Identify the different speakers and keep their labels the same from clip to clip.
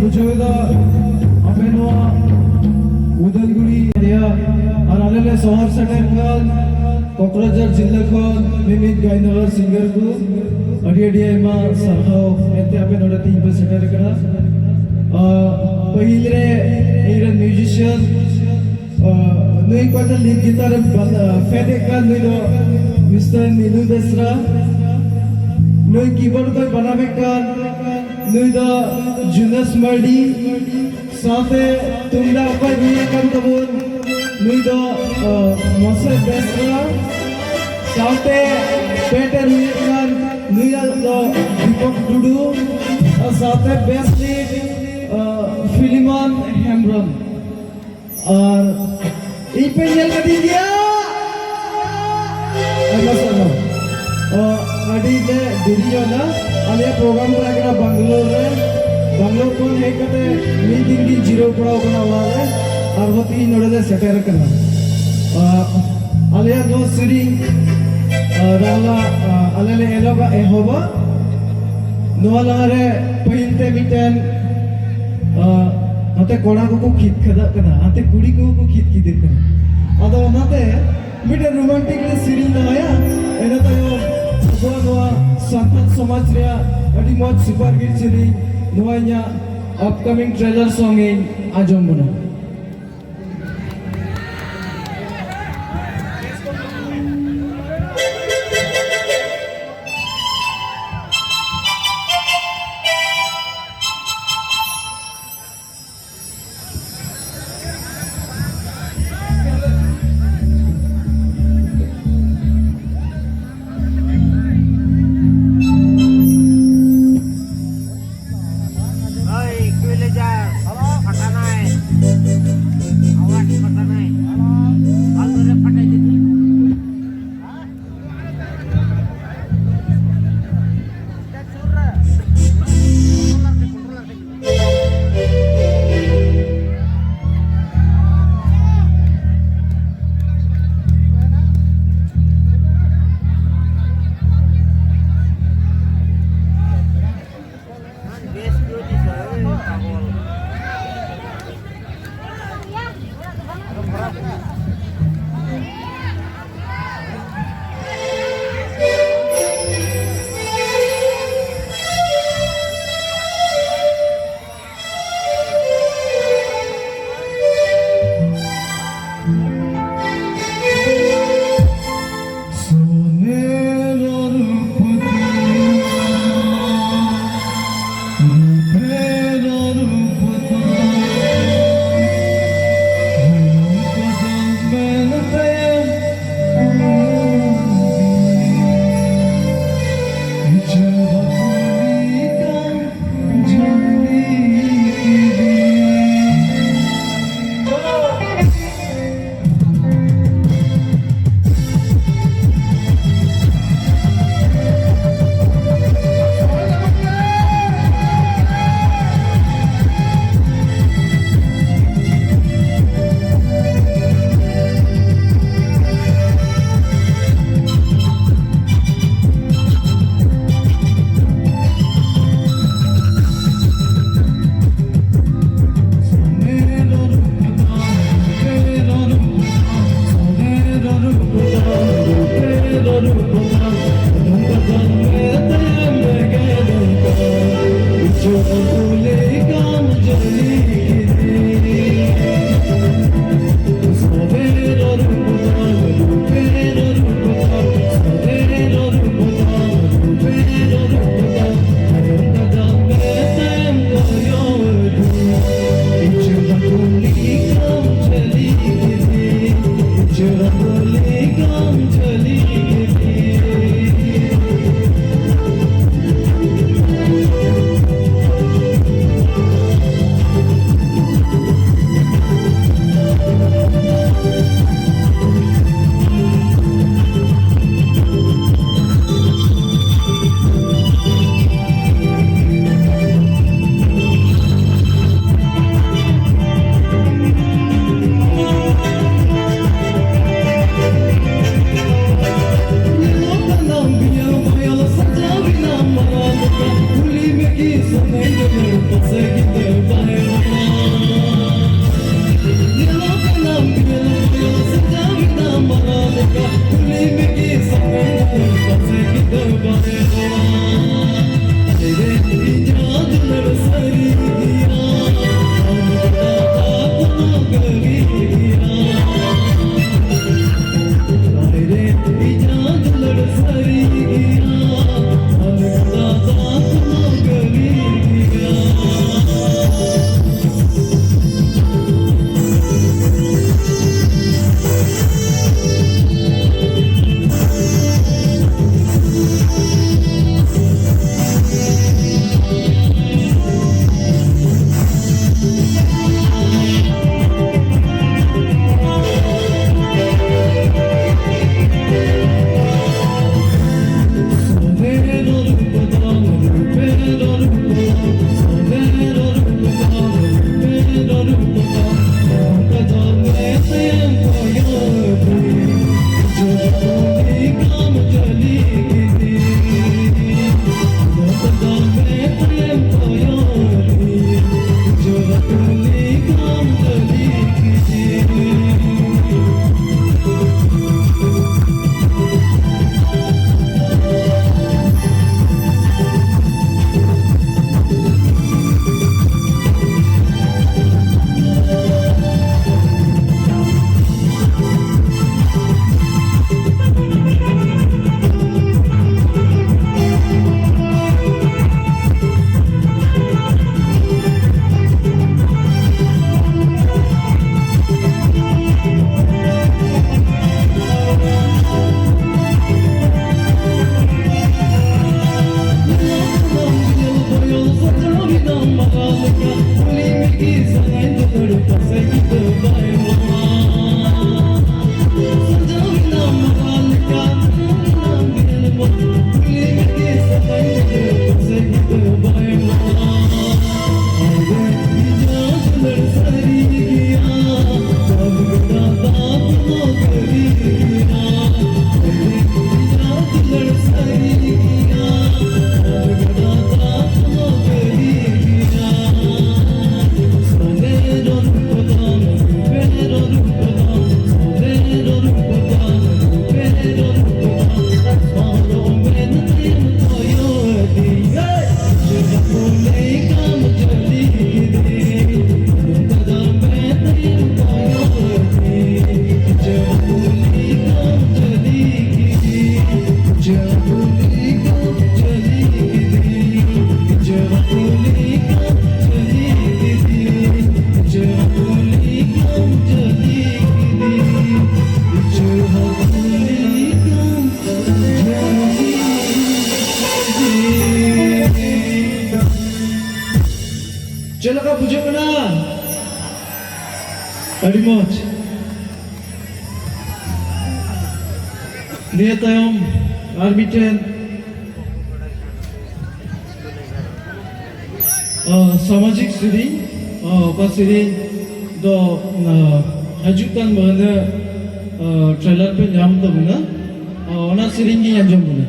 Speaker 1: 부조이다 앞에노아 우달구리 아리아 아랄레 소합 세텐gal Kokrajhar जिल्ला खन मिमित गायनार singer को अडियाडियामा सरहाव एते आपे नोडा तीन पे सेटर करा पहिले एरन म्यूजिशियन नुई क्वाटा लीड गिटार फेडे का नुई दो मिस्टर नीलू बेसरा नुई कीबोर्ड को बनावे का नुई दो जुनस मर्डी साथे तुमदा ऊपर भी काम कबूल नुई दो मौसम बेसरा साथे पेटर नुई कान नुई दो दीपक टुडू और साथे बेस लीड फिलिमन हेम्ब्रम और इpe nyel ka dia amasano adi de video na alia program ra kena bangalore ko hekate mi din zero pura kona wale arvati node de setter kana alia go sering rala alale eloga ehoba noalare pahinte miten ate kona ko khit khada kana ate kudi ko khit ki dekha ado onate mite romantic le sering laya ena tayo noa santat samaj rea adi moj super hit sering noanya upcoming trailer song in ajom bana bujuk kena. Adi moj. Niya tayong arbiten सामाजिक सिरी सिरी दो हजुकन बना trailer पे नाम तो बना ओना सिरिंगी अंजम बना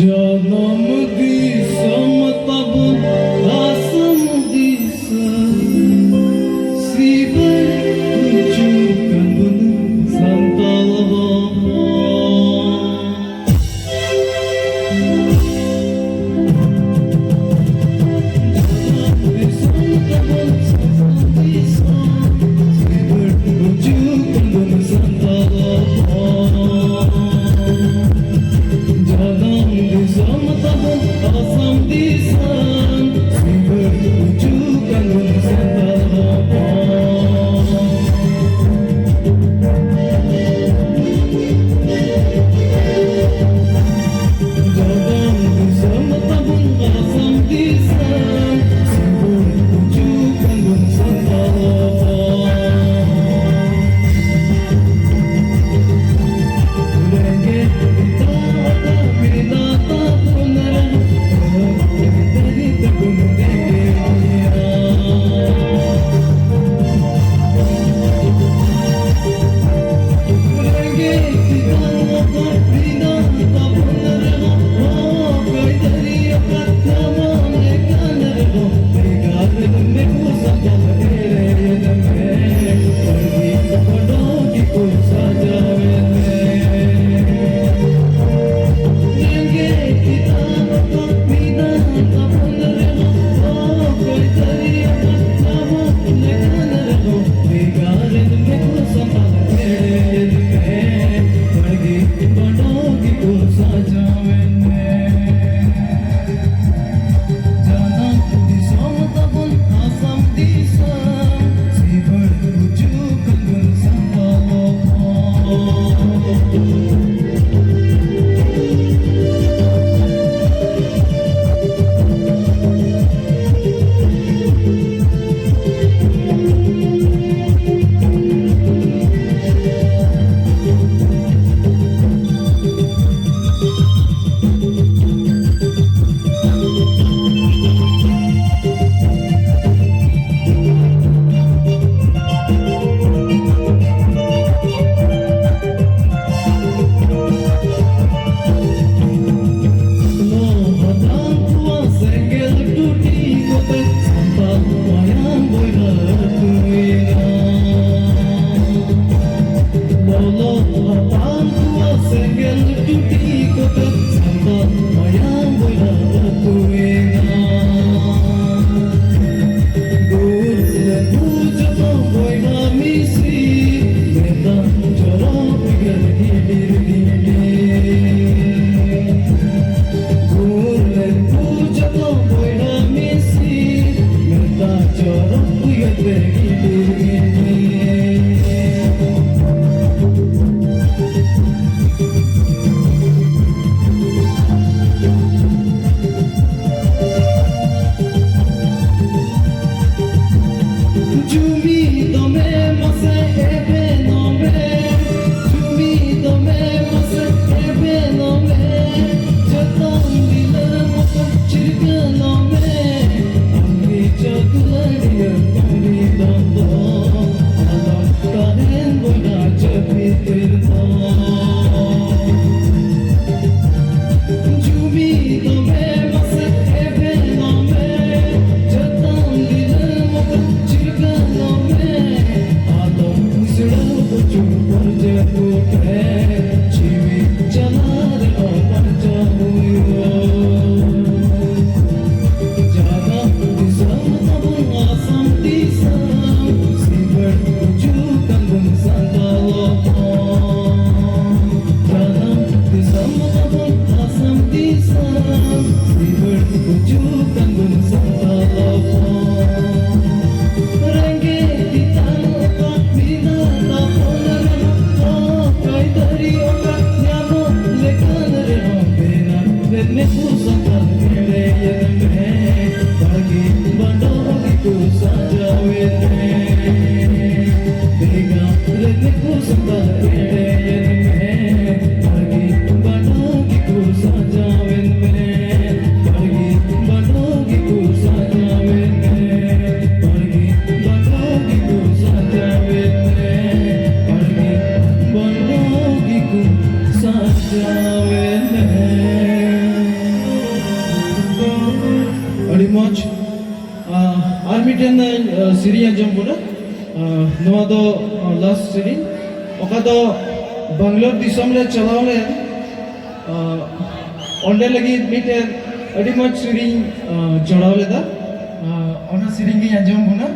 Speaker 1: जनम दी समतब आसम दी Shiv कुचु कंबन संतल kucu kandung santala renge ditanoka bina taponar o kai dari oka nyamo lekan re bena rene ku santal kere yene bagi bando ku sajawe dega rene ku santal kere yene bagi bando ku sajawe bagi bando ku sajawe bagi bando ku sajawe bagi bando ku sajawe adi moj army ten series jam bola noa do last series oka do bangalore disam le chalao le onde lagi miten adi moj series jorao le da ona series gi ajam bola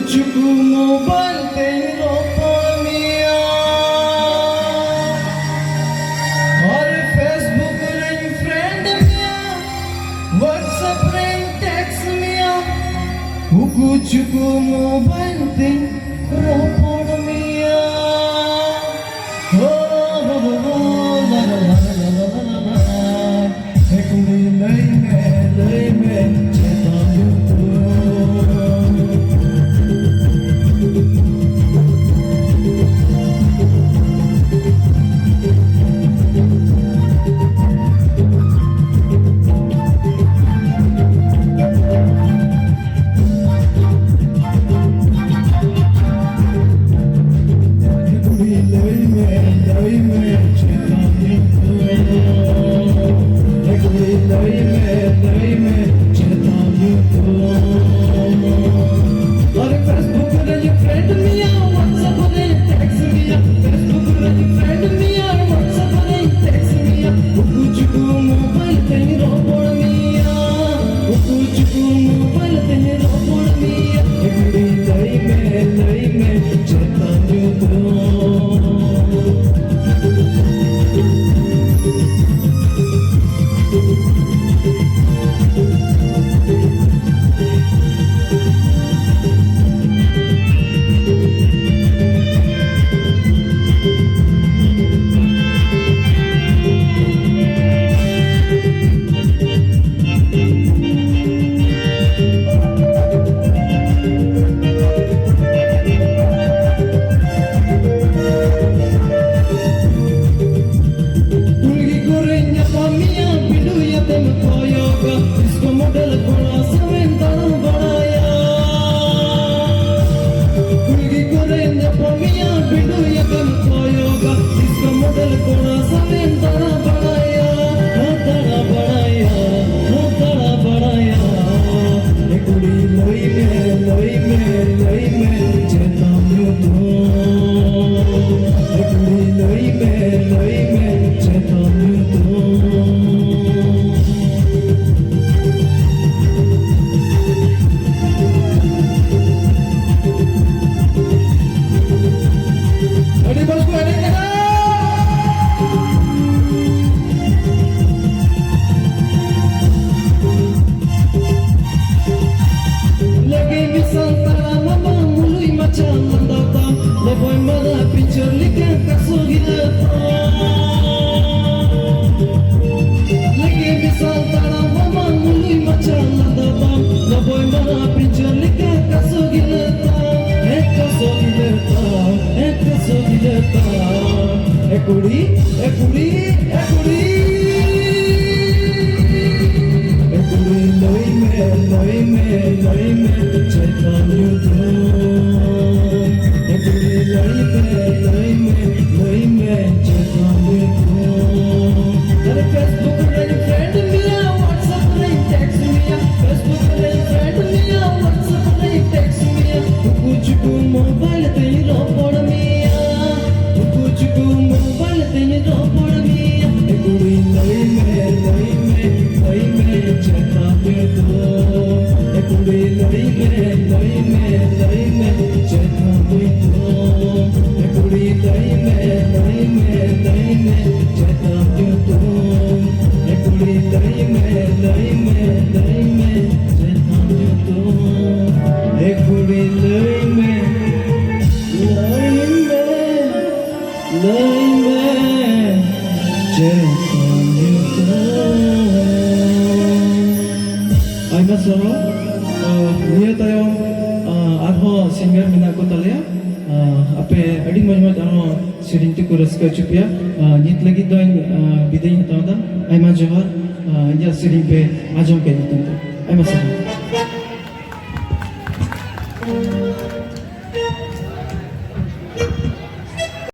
Speaker 1: Cucu mobile telepon mia, और Facebook ring friend mia, WhatsApp ring text mia, cucu mobile telepon mia, oh la la la la la la la, ek kudi lay me cheta yuto. ekuri loi me chetam you to ekuri loi me chetam you to अरे Facebook पे friend मिया WhatsApp पे text मिया Facebook पे friend मिया WhatsApp पे text मिया कुछ को mobile ते रो पड़ मिया कुछ को मोबाइल ते रो पड़ मिया ए कुड़ी लई में चेता पे तो ए कुड़ी लई में चेता पे तो ए कुड़ी लई में चेता पे तो ए कुड़ी लई में चेता पे तो ए कुड़ी लई में Aima soro, niya tayo arho singer mina ko talya, ape adi majmat arho sirinti ko raska chupya, nit lagi doin biday hataw da, aima johar, ya sirin pe ajam ke nitunto, aima soro.